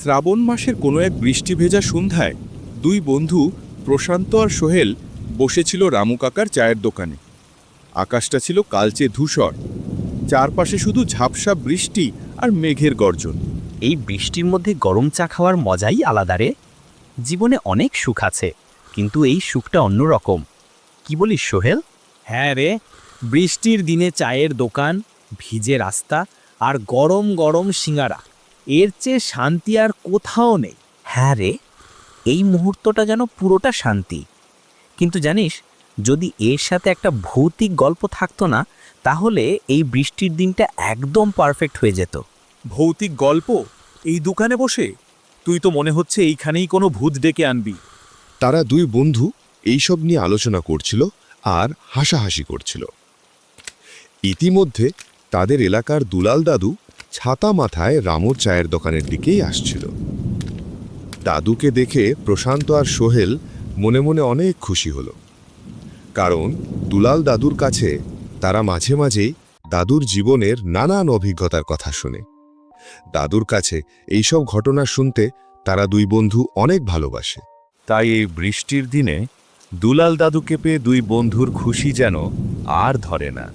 শ্রাবণ মাসের কোনো এক বৃষ্টি ভেজা সন্ধ্যায় দুই বন্ধু প্রশান্ত আর সোহেল বসেছিল রামু কাকার চায়ের দোকানে। আকাশটা ছিল কালচে ধূসর, চারপাশে শুধু ঝাপসা বৃষ্টি আর মেঘের গর্জন। এই বৃষ্টির মধ্যে গরম চা খাওয়ার মজাই আলাদা রে। জীবনে অনেক সুখ আছে, কিন্তু এই সুখটা অন্যরকম। কি বলিস সোহেল? হ্যাঁ রে, বৃষ্টির দিনে চায়ের দোকান, ভিজে রাস্তা আর গরম গরম সিঙ্গারা, এর চেয়ে শান্তি আর কোথাও নেই। হ্যাঁ রে, এই মুহূর্তটা যেন পুরোটা শান্তি। কিন্তু জানিস, যদি এর সাথে একটা ভৌতিক গল্প থাকতো না, তাহলে এই বৃষ্টির দিনটা একদম পারফেক্ট হয়ে যেত। ভৌতিক গল্প? এই দোকানে বসে? তুই তো মনে হচ্ছে এইখানেই কোনো ভূত ডেকে আনবি। তারা দুই বন্ধু এইসব নিয়ে আলোচনা করছিল আর হাসাহাসি করছিল। ইতিমধ্যে তাদের এলাকার দুলাল দাদু ছাতা মাথায় রামুর চায়ের দোকানের দিকেই আসছিল। দাদুকে দেখে প্রশান্ত আর সোহেল মনে মনে অনেক খুশি হলো, কারণ দুলাল দাদুর কাছে তারা মাঝে মাঝেই দাদুর জীবনের নানান অভিজ্ঞতার কথা শুনে। দাদুর কাছে এইসব ঘটনা শুনতে তারা দুই বন্ধু অনেক ভালোবাসে। তাই এই বৃষ্টির দিনে দুলাল দাদুকে পেয়ে দুই বন্ধুর খুশি যেন আর ধরে না।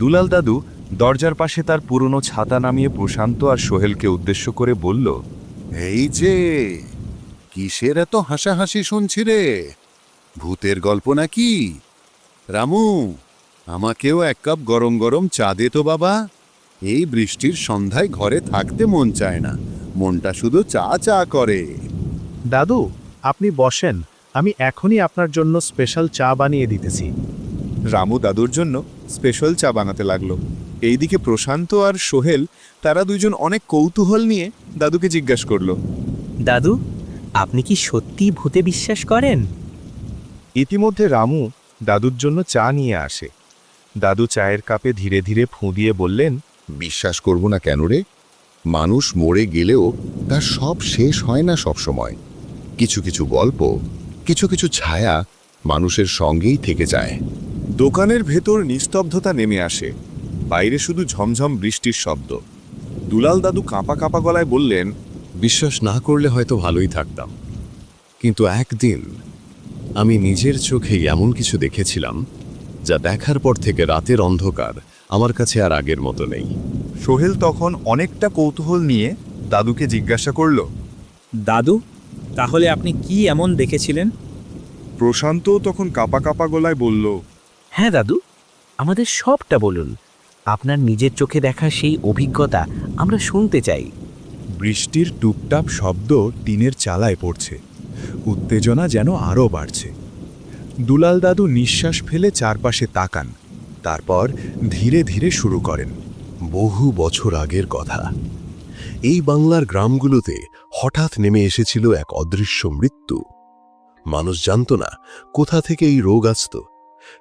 দুলাল দাদু দরজার পাশে তার পুরনো ছাতা নামিয়ে প্রশান্ত আর সোহেলকে উদ্দেশ্য করে বলল, এই যে, কিসের এত হাসাহাসি শুনছি রে? ভূতের গল্প নাকি? রামু, আমাকেও এক কাপ গরম গরম চা দে তো বাবা। এই বৃষ্টির সন্ধ্যায় ঘরে থাকতে মন চায় না, মনটা শুধু চা চা করে। দাদু, আপনি বসেন, আমি এখনই আপনার জন্য স্পেশাল চা বানিয়ে দিতেছি। রামু দাদুর জন্য স্পেশাল চা বানাতে লাগলো। এইদিকে প্রশান্ত আর সোহেল, তারা দুইজন অনেক কৌতূহল নিয়ে দাদুকে জিজ্ঞাসা করলো, দাদু, আপনি কি সত্যি ভূতে বিশ্বাস করেন? ইতিমধ্যে রামু দাদুর জন্য চা নিয়ে আসে। দাদু চায়ের কাপে ধীরে ধীরে ফুঁ দিয়ে বললেন, বিশ্বাস করব না কেন রে? মানুষ মরে গেলেও তার সব শেষ হয় না সব সময়। কিছু কিছু গল্প, কিছু কিছু ছায়া মানুষের সঙ্গেই থেকে যায়। দোকানের ভেতর নিস্তব্ধতা নেমে আসে, বাইরে শুধু ঝমঝম বৃষ্টির শব্দ। দুলাল দাদু কাঁপা কাঁপা গলায় বললেন, বিশ্বাস না করলে হয়তো ভালোই থাকতাম, কিন্তু একদিন আমি নিজের চোখেই এমন কিছু দেখেছিলাম যা দেখার পর থেকে রাতের অন্ধকার আমার কাছে আর আগের মতো নেই। সোহেল তখন অনেকটা কৌতূহল নিয়ে দাদুকে জিজ্ঞাসা করল, দাদু, তাহলে আপনি কি এমন দেখেছিলেন? প্রশান্তও তখন কাঁপা কাঁপা গলায় বলল, হ্যাঁ দাদু, আমাদের সবটা বলুন। আপনার নিজের চোখে দেখা সেই অভিজ্ঞতা আমরা শুনতে চাই। বৃষ্টির টুপটাপ শব্দ টিনের চালায় পড়ছে, উত্তেজনা যেন আরও বাড়ছে। দুলাল দাদু নিঃশ্বাস ফেলে চারপাশে তাকান, তারপর ধীরে ধীরে শুরু করেন। বহু বছর আগের কথা, এই বাংলার গ্রামগুলোতে হঠাৎ নেমে এসেছিল এক অদৃশ্য মৃত্যু। মানুষ জানত না কোথা থেকে এই রোগ আসত,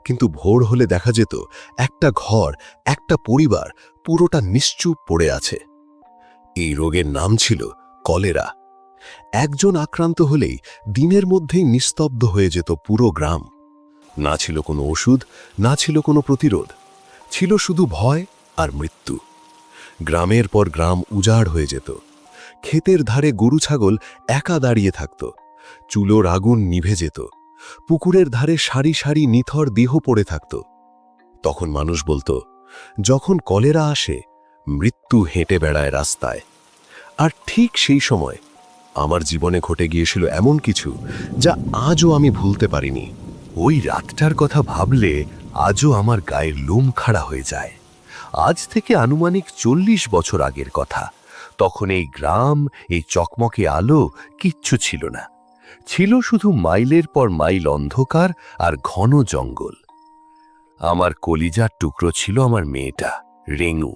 কিন্তু ভোর হলে দেখা যেত একটা ঘর, একটা পরিবার পুরোটা নিশ্চুপ পড়ে আছে। এই রোগের নাম ছিল কলেরা। একজন আক্রান্ত হলেই দিনের মধ্যেই নিস্তব্ধ হয়ে যেত পুরো গ্রাম। না ছিল কোনো ওষুধ, না ছিল কোনো প্রতিরোধ, ছিল শুধু ভয় আর মৃত্যু। গ্রামের পর গ্রাম উজাড় হয়ে যেত। ক্ষেতের ধারে গরু ছাগল একা দাঁড়িয়ে থাকত, চুলোর আগুন নিভে যেত, পুকুরের ধারে সারি সারি নিথর দেহ পড়ে থাকত। তখন মানুষ বলতো, যখন কলেরা আসে মৃত্যু হেঁটে বেড়ায় রাস্তায়। আর ঠিক সেই সময় আমার জীবনে ঘটে গিয়েছিল এমন কিছু যা আজও আমি ভুলতে পারিনি। ওই রাতটার কথা ভাবলে আজও আমার গায়ের লোম খাড়া হয়ে যায়। আজ থেকে আনুমানিক 40 বছর আগের কথা। তখন এই গ্রাম, এই চকমকে আলো কিচ্ছু ছিল না। ছিল শুধু মাইলের পর মাইল অন্ধকার আর ঘন জঙ্গল। আমার কলিজার টুকরো ছিল আমার মেয়েটা, রেঙু।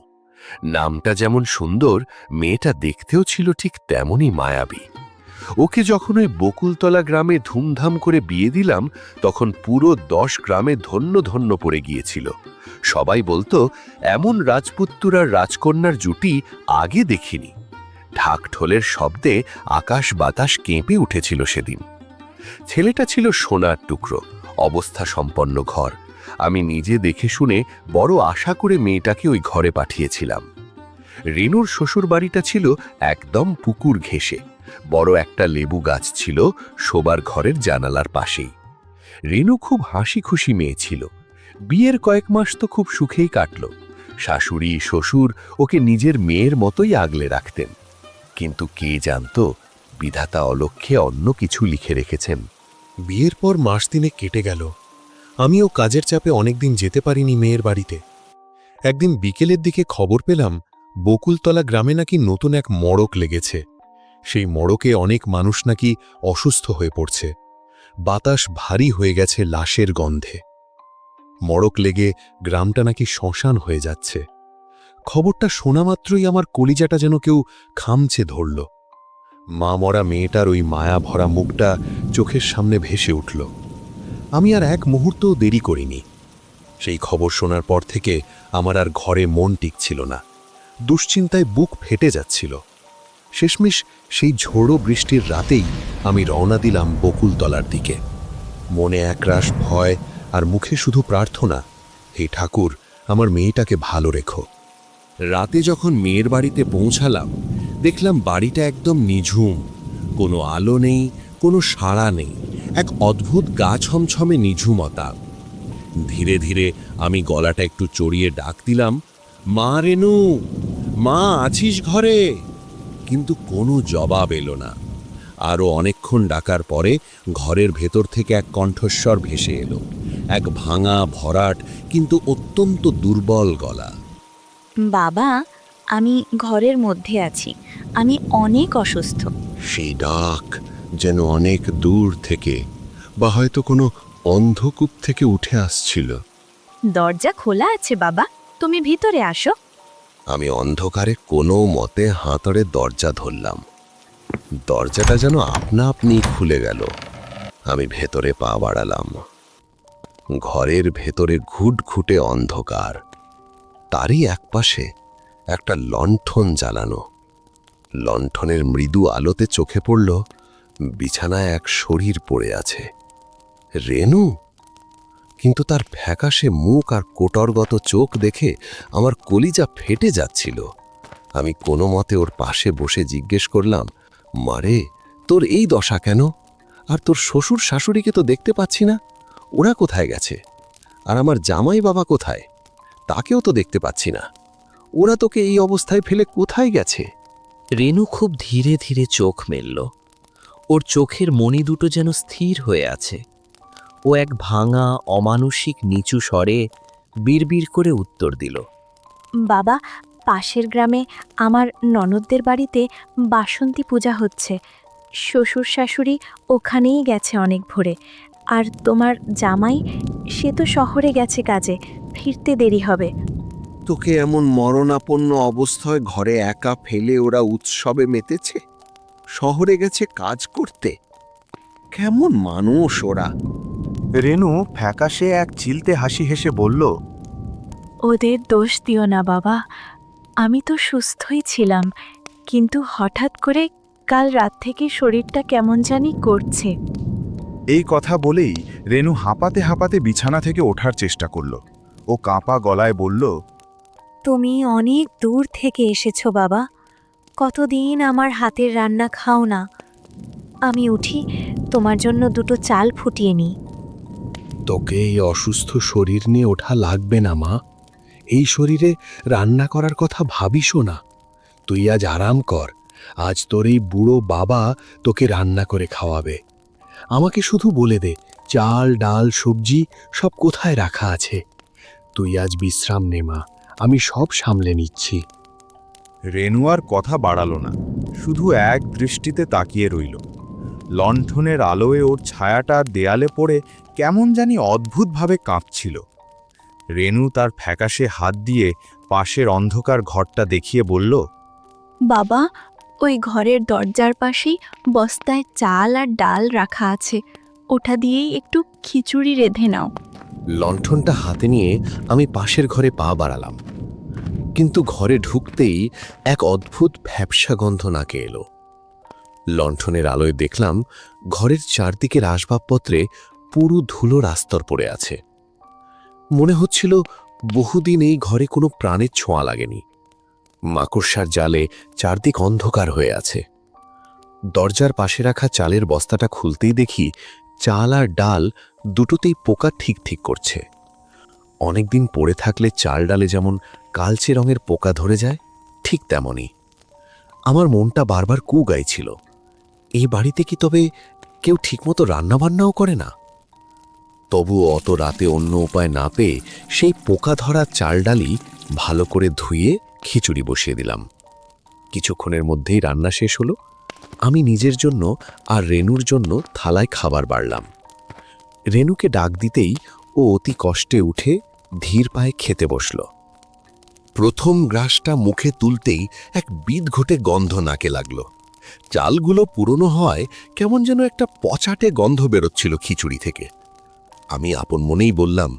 নামটা যেমন সুন্দর, মেয়েটা দেখতেও ছিল ঠিক তেমনই মায়াবী। ওকে যখন ওই বকুলতলা গ্রামে ধুমধাম করে বিয়ে দিলাম, তখন পুরো 10 গ্রামে ধন্য ধন্য পড়ে গিয়েছিল। সবাই বলতো, এমন রাজপুত্র আর রাজকন্যার জুটি আগে দেখিনি। ঢাকঢোলের শব্দে আকাশ বাতাস কেঁপে উঠেছিল সেদিন। ছেলেটা ছিল সোনার টুকরো, অবস্থা সম্পন্ন ঘর। আমি নিজে দেখে শুনে বড় আশা করে মেয়েটাকে ওই ঘরে পাঠিয়েছিলাম। রেনুর শ্বশুর বাড়িটা ছিল একদম পুকুর ঘেঁষে। বড় একটা লেবু গাছ ছিল শোবার ঘরের জানালার পাশেই। রেনু খুব হাসি খুশি মেয়ে ছিল। বিয়ের কয়েক মাস তো খুব সুখেই কাটল। শাশুড়ি শ্বশুর ওকে নিজের মেয়ের মতোই আগলে রাখতেন। কিন্তু কে জানত বিধাতা অলক্ষ্যে অন্য কিছু লিখে রেখেছেন। বিয়ের পর মাস দিনে কেটে গেল। আমিও কাজের চাপে অনেকদিন যেতে পারিনি মেয়ের বাড়িতে। একদিন বিকেলের দিকে খবর পেলাম বকুলতলা গ্রামে নাকি নতুন এক মড়ক লেগেছে। সেই মড়কে অনেক মানুষ নাকি অসুস্থ হয়ে পড়ছে। বাতাস ভারী হয়ে গেছে লাশের গন্ধে। মড়ক লেগে গ্রামটা নাকি শ্মশান হয়ে যাচ্ছে। খবরটা শোনা মাত্রই আমার কলিজাটা যেন কেউ খামচে ধরল। মা মরা মেয়েটার ওই মায়া ভরা মুখটা চোখের সামনে ভেসে উঠল। আমি আর এক মুহূর্তও দেরি করিনি। সেই খবর শোনার পর থেকে আমার আর ঘরে মন টিকছিল না। দুশ্চিন্তায় বুক ফেটে যাচ্ছিল। শেষমেশ সেই ঝোড়ো বৃষ্টির রাতেই আমি রওনা দিলাম বকুলতলার দিকে। মনে একরাশ ভয় আর মুখে শুধু প্রার্থনা, হে ঠাকুর, আমার মেয়েটাকে ভালো রেখো। রাতে যখন মেয়ের বাড়িতে পৌঁছালাম, দেখলাম বাড়িটা একদম নিঝুম। কোনো আলো নেই, কোনো সাড়া নেই, এক অদ্ভুত গা ছমছমে নিঝুমতা। ধীরে ধীরে আমি গলাটা একটু চড়িয়ে ডাক দিলাম, মা রেনু, মা আছিস ঘরে? কিন্তু কোনো জবাব এলো না। আরও অনেকক্ষণ ডাকার পরে ঘরের ভেতর থেকে এক কণ্ঠস্বর ভেসে এলো, এক ভাঙা ভরাট কিন্তু অত্যন্ত দুর্বল গলা। বাবা, আমি ঘরের মধ্যে আছি। আমি অনেক অসুস্থ। সেই ডাক যেন অনেক দূর থেকে, বা হয়তো কোনো অন্ধকূপ থেকে উঠে আসছিল। দরজা খোলা আছে বাবা, তুমি ভিতরে আসো। আমি অন্ধকারে কোনো মতে হাতড়ে দরজা ধরলাম। দরজাটা যেন আপনা আপনি খুলে গেল। আমি ভেতরে পা বাড়ালাম। ঘরের ভেতরে ঘুটঘুটে অন্ধকার। তারই একপাশে একটা লণ্ঠন জ্বালানো। লণ্ঠনের মৃদু আলোতে চোখে পড়ল বিছানায় এক শরীর পড়ে আছে। রেনু! কিন্তু তার ফ্যাকাশে মুখ আর কোটরগত চোখ দেখে আমার কলিজা ফেটে যাচ্ছিল। আমি কোনো মতে ওর পাশে বসে জিজ্ঞেস করলাম, মারে, তোর এই দশা কেন? আর তোর শ্বশুর শাশুড়িকে তো দেখতে পাচ্ছি না, ওরা কোথায় গেছে? আর আমার জামাই বাবা কোথায়? তাকেও তো দেখতে পাচ্ছি না। ওরা তোকে এই অবস্থায় ফেলে কোথায় গেছে? রেনু খুব ধীরে ধীরে চোখ মেলল। ওর চোখের মণি দুটো যেন স্থির হয়ে আছে। ও এক ভাঙা অমানুষিক নিচু স্বরে বিড়বিড় করে উত্তর দিল, বাবা, পাশের গ্রামে আমার ননদদের বাড়িতে বাসন্তী পূজা হচ্ছে। শ্বশুর শাশুড়ি ওখানেই গেছে অনেক ভোরে। আর তোমার জামাই, সে তো শহরে গেছে কাজে, ফিরতে দেরি হবে। তোকে এমন মরণাপন্ন অবস্থায় ঘরে একা ফেলে ওরা উৎসবে মেতেছে? শহরে গেছে কাজ করতে? কেমন মানুষ ওরা! রেনু ফ্যাকাশে এক চিলতে হাসি হেসে বলল, ওদের দোষ দিও না বাবা, আমি তো সুস্থই ছিলাম, কিন্তু হঠাৎ করে কাল রাত থেকে শরীরটা কেমন জানি করছে। এই কথা বলেই রেনু হাঁপাতে হাঁপাতে বিছানা থেকে ওঠার চেষ্টা করল। ও কাঁপা গলায় বলল, তুমি অনেক দূর থেকে এসেছো বাবা, কতদিন আমার হাতের রান্না খাও না। আমি উঠি, তোমার জন্য দুটো চাল ফুটিয়ে নিই। তোকে এই অসুস্থ শরীর নিয়ে ওঠা লাগবে না মা। এই শরীরে রান্না করার কথা ভাবিসও না। তুই আজ আরাম কর। আজ তোর এই বুড়ো বাবা তোকে রান্না করে খাওয়াবে। আমাকে শুধু বলে দে, চাল ডাল সবজি সব কোথায় রাখা আছে। তুই আজ বিশ্রাম নে মা, আমি সব সামলে নিচ্ছি। রেনু আর কথা বাড়াল না, শুধু এক দৃষ্টিতে তাকিয়ে রইল। লণ্ঠনের আলোয় ওর ছায়াটা দেয়ালে পড়ে কেমন জানি অদ্ভুতভাবে কাঁপছিল। রেনু তার ফ্যাকাশে হাত দিয়ে পাশের অন্ধকার ঘরটা দেখিয়ে বলল, বাবা, ওই ঘরের দরজার পাশেই বস্তায় চাল আর ডাল রাখা আছে, ওটা দিয়েই একটু খিচুড়ি রেঁধে নাও। লণ্ঠনটা হাতে নিয়ে আমি পাশের ঘরে পা বাড়ালাম। কিন্তু ঘরে ঢুকতেই এক অদ্ভুত ভ্যাপসা গন্ধ নাকে এলো। লণ্ঠনের আলোয় দেখলাম ঘরের চারদিকের আসবাবপত্রে পুরো ধুলোর আস্তর পড়ে আছে। মনে হচ্ছিল বহুদিন এই ঘরে কোনো প্রাণের ছোঁয়া লাগেনি। মাকড়সার জালে চারদিক অন্ধকার হয়ে আছে। দরজার পাশে রাখা চালের বস্তাটা খুলতেই দেখি চাল আর ডাল দুটোতেই পোকা ঠিক ঠিক করছে। অনেকদিন পড়ে থাকলে চাল ডালে যেমন কালচে রঙের পোকা ধরে যায়, ঠিক তেমনই আমার মনটা বারবার কু গাইছিল, এই বাড়িতে কি তবে কেউ ঠিকমতো রান্নাবান্নাও করে না? তবুও অত রাতে অন্য উপায় না পেয়ে সেই পোকা ধরা চাল ডালই ভালো করে ধুয়ে খিচুড়ি বসিয়ে দিলাম। কিছুক্ষণের মধ্যেই রান্না শেষ হলো। আমি নিজের জন্য আর রেনুর জন্য থালায় খাবার বাড়লাম। রেনুকে ডাক দিতেই ও অতি কষ্টে উঠে ধীর পায়ে খেতে বসল। প্রথম গ্রাসটা মুখে তুলতেই এক বিদঘটে গন্ধ নাকে লাগলো। চালগুলো পুরনো হয় কেমন যেন একটা পচাটে গন্ধ বেরোচ্ছিল খিচুড়ি থেকে। আমি আপন মনেই বললাম,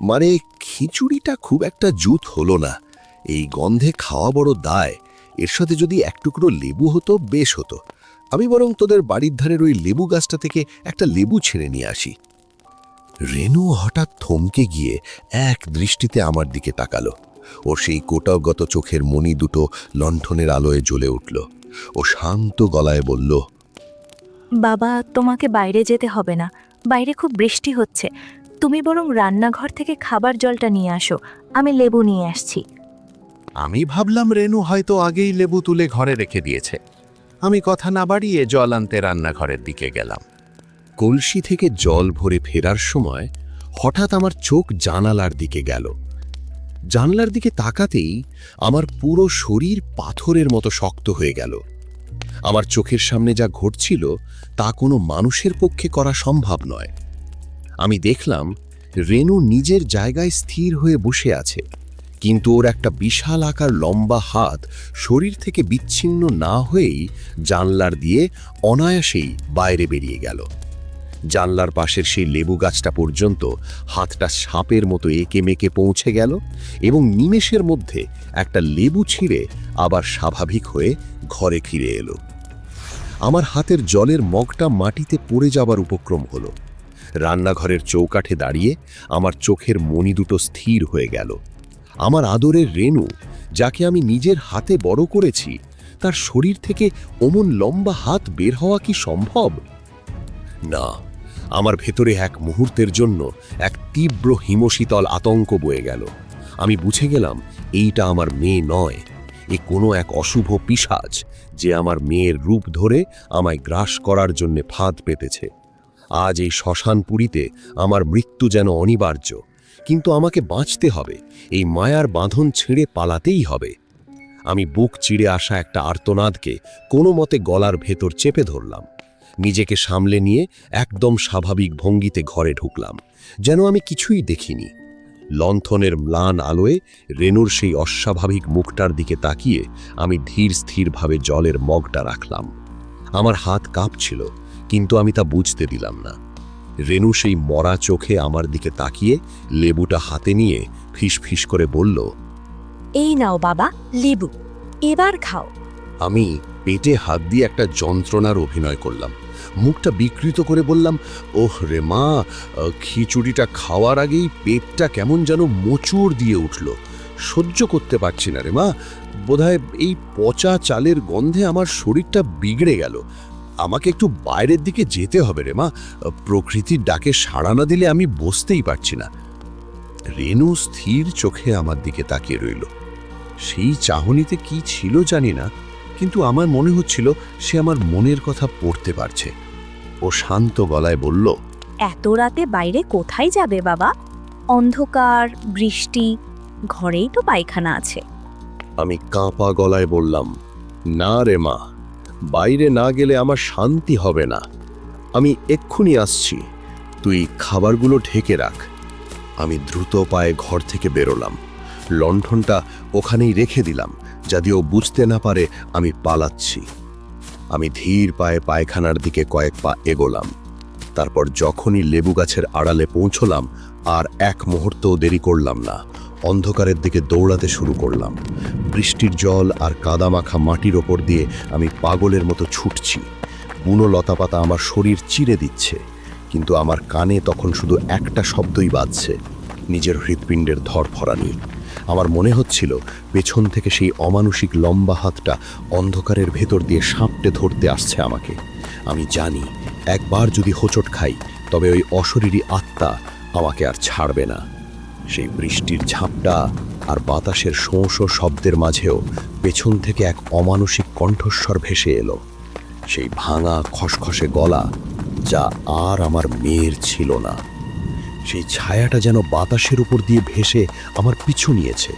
মানে খিচুড়িটা খুব একটা জুত হলো না, এই গন্ধে খাওয়া বড় দায়, এর সাথে যদি এক টুকরো লেবু হতো বেশ হতো। আমি বরং তোদের বাড়ির ধারের ওই লেবু গাছটা থেকে একটা লেবু ছিঁড়ে নিয়ে আসি। রেনু হঠাৎ থমকে গিয়ে এক দৃষ্টিতে আমার দিকে তাকালো। ওর সেই কোটাগত চোখের মণি দুটো লণ্ঠনের আলোয় জ্বলে উঠল। ও শান্ত গলায় বলল, বাবা, তোমাকে বাইরে যেতে হবে না, বাইরে খুব বৃষ্টি হচ্ছে। তুমি বরং রান্নাঘর থেকে খাবার জলটা নিয়ে আসো, আমি লেবু নিয়ে আসছি। আমি ভাবলাম রেনু হয়তো আগেই লেবু তুলে ঘরে রেখে দিয়েছে। আমি কথা না বাড়িয়ে জল আনতে রান্নাঘরের দিকে গেলাম। কলসি থেকে জল ভরে ফেরার সময় হঠাৎ আমার চোখ জানালার দিকে গেল। জানলার দিকে তাকাতেই আমার পুরো শরীর পাথরের মতো শক্ত হয়ে গেল। আমার চোখের সামনে যা ঘটছিল তা কোনো মানুষের পক্ষে করা সম্ভব নয়। আমি দেখলাম রেনু নিজের জায়গায় স্থির হয়ে বসে আছে, কিন্তু ওর একটা বিশাল আকার লম্বা হাত শরীর থেকে বিচ্ছিন্ন না হয়েই জানলার দিয়ে অনায়াসেই বাইরে বেরিয়ে গেল। জানলার পাশের সেই লেবু গাছটা পর্যন্ত হাতটা সাপের মতো এঁকে মেকে পৌঁছে গেল এবং নিমেষের মধ্যে একটা লেবু ছিঁড়ে আবার স্বাভাবিক হয়ে ঘরে ফিরে এলো। আমার হাতের জলের মগটা মাটিতে পড়ে যাবার উপক্রম হলো। রান্নাঘরের চৌকাঠে দাঁড়িয়ে আমার চোখের মণি দুটো স্থির হয়ে গেল। আমার আদরের রেনু, যাকে আমি নিজের হাতে বড় করেছি, তার শরীর থেকে অমন লম্বা হাত বের হওয়া কি সম্ভব? না, আমার ভেতরে এক মুহূর্তের জন্য এক তীব্র হিমশীতল আতঙ্ক বয়ে গেল। আমি বুঝে গেলাম এইটা আমার মেয়ে নয়, এ কোনো এক অশুভ পিশাচ যে আমার মেয়ের রূপ ধরে আমায় গ্রাস করার জন্য ফাঁদ পেতেছে। আজ এই শ্মশানপুরীতে আমার মৃত্যু যেন অনিবার্য, কিন্তু আমাকে বাঁচতে হবে, এই মায়ার বাঁধন ছেড়ে পালাতেই হবে। আমি বুক চিড়ে আসা একটা আর্তনাদকে কোনো মতে গলার ভেতর চেপে ধরলাম। নিজেকে সামলে নিয়ে একদম স্বাভাবিক ভঙ্গিতে ঘরে ঢুকলাম, যেন আমি কিছুই দেখিনি। লণ্ঠনের ম্লান আলোয় রেনুর সেই অস্বাভাবিক মুখটার দিকে তাকিয়ে আমি ধীর স্থিরভাবে জলের মগটা রাখলাম। আমার হাত কাঁপছিল, কিন্তু আমি তা বুঝতে দিলাম না। রেনু সেই মরা চোখে আমার দিকে তাকিয়ে লেবুটা হাতে নিয়ে ফিসফিস করে বলল, এই নাও বাবা লেবু, এবার খাও। আমি পেটে হাত দিয়ে একটা যন্ত্রণার অভিনয় করলাম, মুখটা বিকৃত করে বললাম, ওহ রে মা, খিচুড়িটা খাওয়ার আগেই পেটটা কেমন যেন মোচড় দিয়ে উঠল, সহ্য করতে পারছি না রে মা। বোধহয় এই পচা চালের গন্ধে আমার শরীরটা বিগড়ে গেল। আমাকে একটু বাইরের দিকে যেতে হবে রে মা, প্রকৃতির ডাকে সাড়া না দিলে আমি বসতেই পারছি না। রেনু স্থির চোখে আমার দিকে তাকিয়ে রইল। সেই চাহনিতে কি ছিল জানি না, কিন্তু আমার মনে হচ্ছিল সে আমার মনের কথা পড়তে পারছে। ও শান্ত গলায় বলল, এত রাতে বাইরে কোথায় যাবে বাবা? অন্ধকার, বৃষ্টি, ঘরেই তো পায়খানা আছে। আমি কাঁপা গলায় বললাম, না রে মা, বাইরে না গেলে আমার শান্তি হবে না। আমি এক্ষুনি আসছি, তুই খাবারগুলো ঢেকে রাখ। আমি দ্রুত পায়ে ঘর থেকে বেরোলাম। লণ্ঠনটা ওখানেই রেখে দিলাম, যাতে ও বুঝতে না পারে আমি পালাচ্ছি। আমি ধীর পায়ে পায়খানার দিকে কয়েক পা এগোলাম। তারপর যখনই লেবু গাছের আড়ালে পৌঁছলাম, আর এক মুহূর্তও দেরি করলাম না, অন্ধকারের দিকে দৌড়াতে শুরু করলাম। বৃষ্টির জল আর কাদামাখা মাটির ওপর দিয়ে আমি পাগলের মতো ছুটছি। বুনো লতাপাতা আমার শরীর চিরে দিচ্ছে, কিন্তু আমার কানে তখন শুধু একটা শব্দই বাজছে, নিজের হৃৎপিণ্ডের ধরফরানি। আমার মনে হচ্ছিল পেছন থেকে সেই অমানুষিক লম্বা হাতটা অন্ধকারের ভেতর দিয়ে সাঁপটে ধরতে আসছে আমাকে। আমি জানি একবার যদি হোঁচট খাই তবে ওই অশরীরী আত্মা আমাকে আর ছাড়বে না। সেই বৃষ্টির ঝাপটা আর বাতাসের শোঁ শোঁ শব্দের মাঝেও পেছন থেকে এক অমানুষিক কণ্ঠস্বর ভেসে এলো, সেই ভাঙা খসখসে গলা, যা আর আমার মেয়ের ছিল না। সেই ছায়াটা যেন বাতাসের উপর দিয়ে ভেসে আমার পিছু নিয়েছে।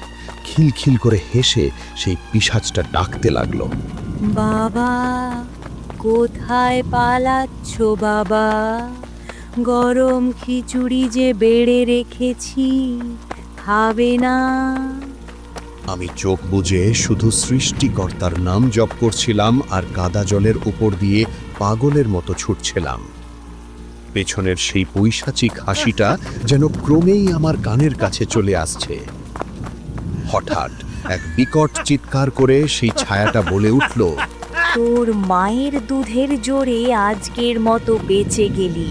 খিলখিল করে হেসে সেই পিশাচটা ডাকতে লাগলো, বাবা, কোথায় পালাচ্ছ বাবা? গরম খিচুড়ি যে বেড়ে রেখেছি, খাবে না? আমি চোখ বুজে শুধু সৃষ্টিকর্তার নাম জপ করছিলাম আর কাদা জলের উপর দিয়ে পাগলের মতো ছুটছিলাম। পেছনের সেই পৈশাচিক হাসিটা যেন ক্রমেই আমার কানের কাছে চলে আসছে। হঠাৎ এক বিকট চিৎকার করে সেই ছায়াটা বলে উঠল, তোর মায়ের দুধের জোরে আজকের মতো বেঁচে গেলি,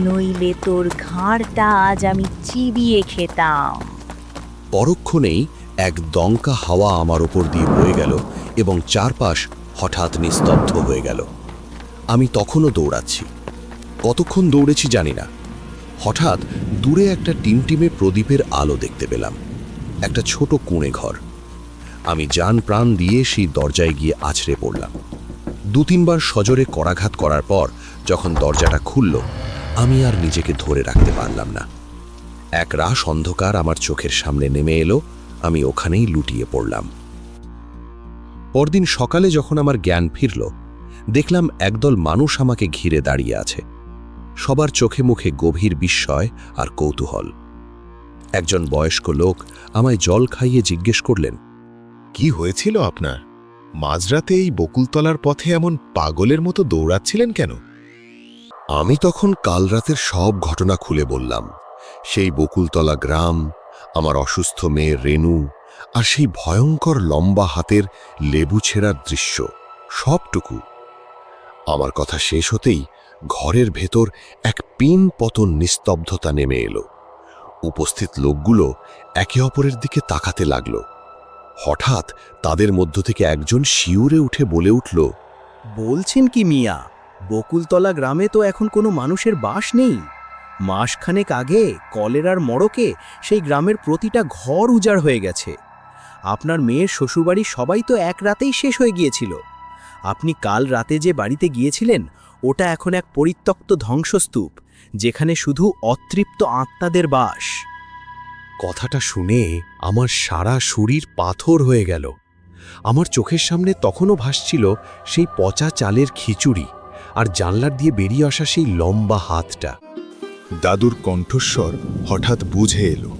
নইলে তোর ঘাড়টা আজ আমি চিবিয়ে খেতাম। পরক্ষণেই এক দমকা হাওয়া আমার উপর দিয়ে বয়ে গেল এবং চারপাশ হঠাৎ নিস্তব্ধ হয়ে গেল। আমি তখনও দৌড়াচ্ছি। কতক্ষণ দৌড়েছি জানি না। হঠাৎ দূরে একটা টিমটিমে প্রদীপের আলো দেখতে পেলাম, একটা ছোট কুঁড়ে ঘর। আমি জান প্রাণ দিয়ে সেই দরজায় গিয়ে আছড়ে পড়লাম। 2-3 বার সজোরে করাঘাত করার পর যখন দরজাটা খুলল, আমি আর নিজেকে ধরে রাখতে পারলাম না। এক রাশ অন্ধকার আমার চোখের সামনে নেমে এলো। আমি ওখানেই লুটিয়ে পড়লাম। পরদিন সকালে যখন আমার জ্ঞান ফিরল, দেখলাম একদল মানুষ আমাকে ঘিরে দাঁড়িয়ে আছে। সবার চোখে মুখে গভীর বিস্ময় আর কৌতূহল। একজন বয়স্ক লোক আমায় জল খাইয়ে জিজ্ঞেস করলেন, কি হয়েছিল আপনার? মাঝরাতে এই বকুলতলার পথে এমন পাগলের মতো দৌড়াচ্ছিলেন কেন? আমি তখন কাল রাতের সব ঘটনা খুলে বললাম। সেই বকুলতলা গ্রাম, আমার অসুস্থ মেয়ে রেনু, আর সেই ভয়ঙ্কর লম্বা হাতের লেবু ছেঁড়ার দৃশ্য, সবটুকু। আমার কথা শেষ হতেই ঘরের ভেতর এক পিন পতন নিস্তব্ধতা নেমে এলো। উপস্থিত লোকগুলো একে অপরের দিকে তাকাতে লাগল। হঠাৎ তাদের মধ্য থেকে একজন শিউরে উঠে বলে উঠল, বলছেন কি মিয়া, বকুলতলা গ্রামে তো এখন কোনো মানুষের বাস নেই। মাসখানেক আগে কলেরার মড়কে সেই গ্রামের প্রতিটা ঘর উজাড় হয়ে গেছে। আপনার মেয়ের শ্বশুরবাড়ি সবাই তো এক রাতেই শেষ হয়ে গিয়েছিল। আপনি কাল রাতে যে বাড়িতে গিয়েছিলেন, ওটা এখন এক পরিত্যক্ত ধ্বংসস্তূপ, যেখানে শুধু অতৃপ্ত আত্মাদের বাস। কথাটা শুনে আমার সারা শরীর পাথর হয়ে গেল। আমার চোখের সামনে তখনও ভাসছিল সেই পচা চালের খিচুড়ি আর জানলার দিয়ে বেরিয়ে আসা সেই লম্বা হাতটা। দাদুর কণ্ঠস্বর হঠাৎ বুঝে এলো।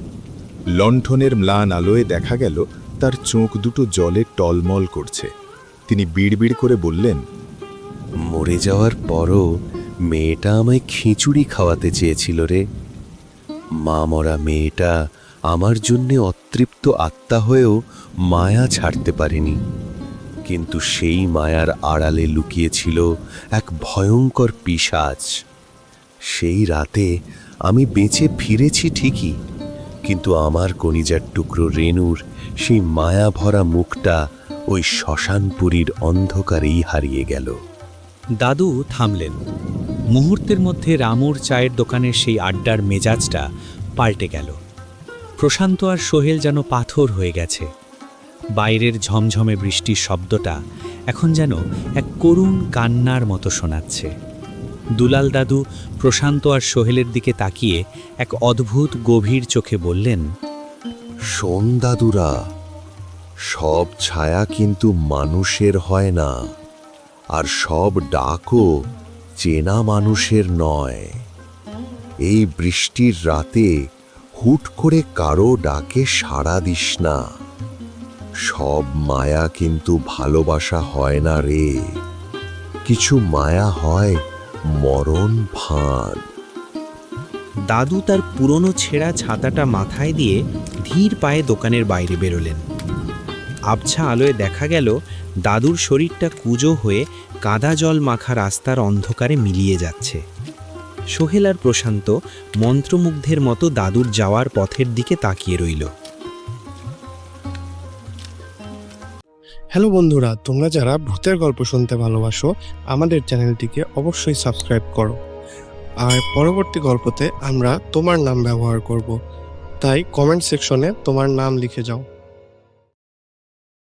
লণ্ঠনের ম্লান আলোয় দেখা গেল তার চোখ দুটো জলে টলমল করছে। তিনি বিড়বিড় করে বললেন, মরে যাওয়ার পরও মেয়েটা আমায় খিচুড়ি খাওয়াতে চেয়েছিল রে। মা মরা মেয়েটা আমার জন্যে অতৃপ্ত আত্মা হয়েও মায়া ছাড়তে পারেনি, কিন্তু সেই মায়ার আড়ালে লুকিয়েছিল এক ভয়ঙ্কর পিশাচ। সেই রাতে আমি বেঁচে ফিরেছি ঠিকই, কিন্তু আমার কলিজার টুকরো রেনুর সেই মায়া ভরা মুখটা ওই শ্মশানপুরীর অন্ধকারেই হারিয়ে গেল। দাদু থামলেন। মুহূর্তের মধ্যে রামুর চায়ের দোকানের সেই আড্ডার মেজাজটা পাল্টে গেল। প্রশান্ত আর সোহেল যেন পাথর হয়ে গেছে। বাইরের ঝমঝমে বৃষ্টির শব্দটা এখন যেন এক করুণ কান্নার মতো শোনাচ্ছে। দুলাল দাদু প্রশান্ত আর সোহেলের দিকে তাকিয়ে এক অদ্ভুত গভীর চোখে বললেন, শোন দাদুরা, সব ছায়া কিন্তু মানুষের হয় না, আর সব ডাকও চেনা মানুষের নয়। এই বৃষ্টির রাতে হুট করে কারো ডাকে সাড়া দিস না। সব মায়া কিন্তু ভালোবাসা হয় না রে, কিছু মায়া হয় মরণ ভান। দাদু তার পুরনো ছেঁড়া ছাতাটা মাথায় দিয়ে ধীর পায়ে দোকানের বাইরে বেরোলেন। আবছা আলোয় দেখা গেল দাদুর শরীরটা কুঁজো হয়ে কাদা জল মাখা রাস্তার অন্ধকারে মিলিয়ে যাচ্ছে। সোহেল আর প্রশান্ত মন্ত্রমুগ্ধের মতো দাদুর যাওয়ার পথের দিকে তাকিয়ে রইল। হ্যালো বন্ধুরা, তোমরা যারা ভূতের গল্প শুনতে ভালোবাসো আমাদের চ্যানেলটিকে অবশ্যই সাবস্ক্রাইব করো। আর পরবর্তী গল্পতে আমরা তোমার নাম ব্যবহার করব, তাই কমেন্ট সেকশনে তোমার নাম লিখে যাও।